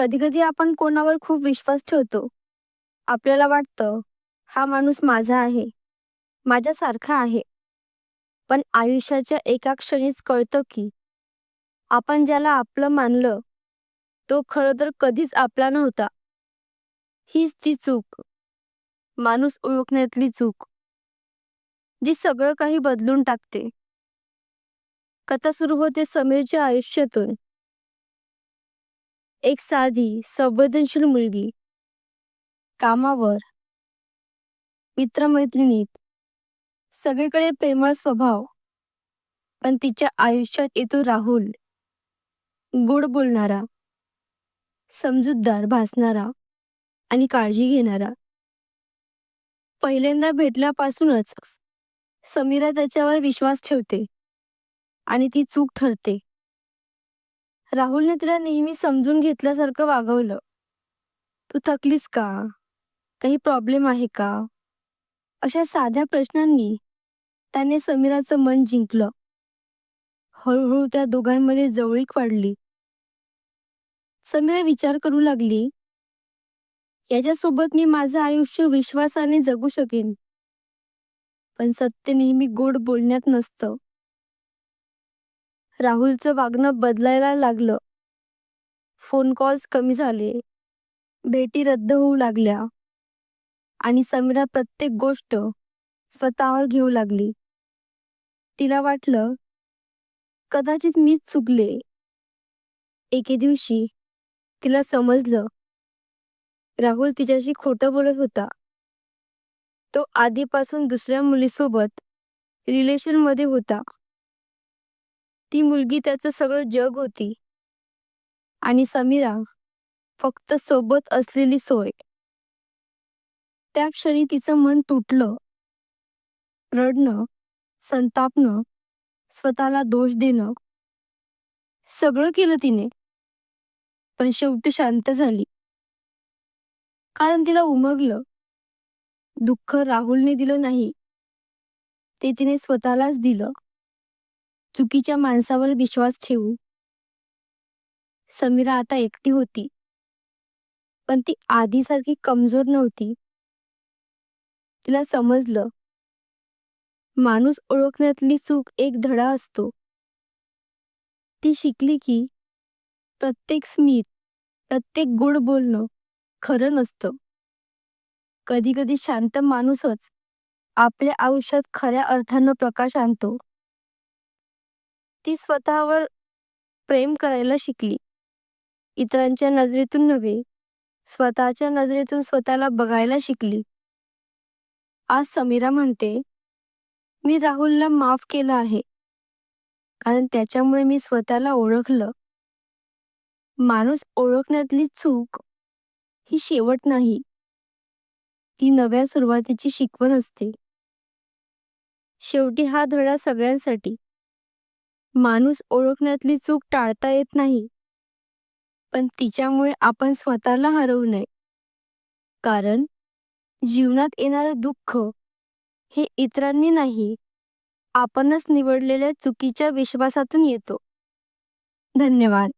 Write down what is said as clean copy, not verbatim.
कधी-कधी आपण कोणावर खूप विश्वास ठेवतो. आपल्याला वाटतं, हा माणूस माझा आहे, माझ्यासारखा आहे. पण आयुष्याच्या एका क्षणीच कळतं की आपण ज्याला आपलं मानलं, तो खरं तर कधीच आपला नव्हता. हीच ती चूक, माणूस ओळखण्यातली चूक, जी सगळं काही बदलून टाकते. कथा सुरू होते समीरच्या आयुष्यातून. एक साधी, संवेदनशील मुलगी, कामावर, मित्र-मैत्रिणीत, सगळीकडे प्रेमळ स्वभाव. पण तिच्या आयुष्यात येतो राहुल, गोड बोलणारा, समजूतदार भासणारा आणि काळजी घेणारा. पहिल्यांदा भेटल्यापासूनच समीरा त्याच्यावर विश्वास ठेवते आणि ती चूक ठरते. राहुलने तिला नेहमी समजून घेतल्यासारखं वागवलं. तू थकलीस का? काही प्रॉब्लेम आहे का? अशा साध्या प्रश्नांनी त्याने समीराचं मन जिंकलं. हळूहळू त्या दोघांमध्ये जवळीक वाढली. समीरा विचार करू लागली, याच्यासोबत मी माझं आयुष्य विश्वासाने जगू शकेन. पण सत्य नेहमी गोड बोलण्यात नसतं. राहुलचं वागणं बदलायला लागलं. फोन कॉल्स कमी झाले, भेटी रद्द होऊ लागल्या आणि समीरा प्रत्येक गोष्ट स्वतःवर घेऊ लागली. तिला वाटलं, कदाचित मीच चुकले. एके दिवशी तिला समजलं, राहुल तिच्याशी खोटं बोलत होता. तो आधीपासून दुसऱ्या मुलीसोबत रिलेशनमध्ये होता. ती मुलगी त्याचं सगळं जग होती आणि समीरा फक्त सोबत असलेली सोय. त्या क्षणी तिचं मन तुटलं. रडणं, संतापणं, स्वतःला दोष देणं, सगळं केलं तिने. पण शेवटी शांत झाली. कारण तिला उमगलं, दुःख राहुलने दिलं नाही, ते तिने स्वतःलाच दिलं. चुकीच्या माणसावर विश्वास ठेवू. समीरा आता एकटी होती, पण ती आधीसारखी कमजोर नव्हती. तिला समजलं, माणूस ओळखण्यातली चूक एक धडा असतो. ती शिकली की प्रत्येक स्मित, प्रत्येक गोड बोलणं खरं नसतं. कधी कधी शांत माणूसच आपल्या आयुष्यात खऱ्या अर्थानं प्रकाश आणतो. ती स्वतःवर प्रेम करायला शिकली. इतरांच्या नजरेतून नव्हे, स्वतःच्या नजरेतून स्वतःला बघायला शिकली. आज समीरा म्हणते, मी राहुलला माफ केलं आहे, कारण त्याच्यामुळे मी स्वतःला ओळखलं. माणूस ओळखण्यातली चूक ही शेवट नाही, ती नव्या सुरुवातीची शिकवण असते. शेवटी हा धडा सगळ्यांसाठी. माणूस ओळखण्यातली चूक टाळता येत नाही, पण तिच्यामुळे आपण स्वतःला हरवू नये. कारण जीवनात येणारं दुःख हे इतरांनी नाही, आपणच निवडलेल्या चुकीच्या विश्वासातून येतो. धन्यवाद.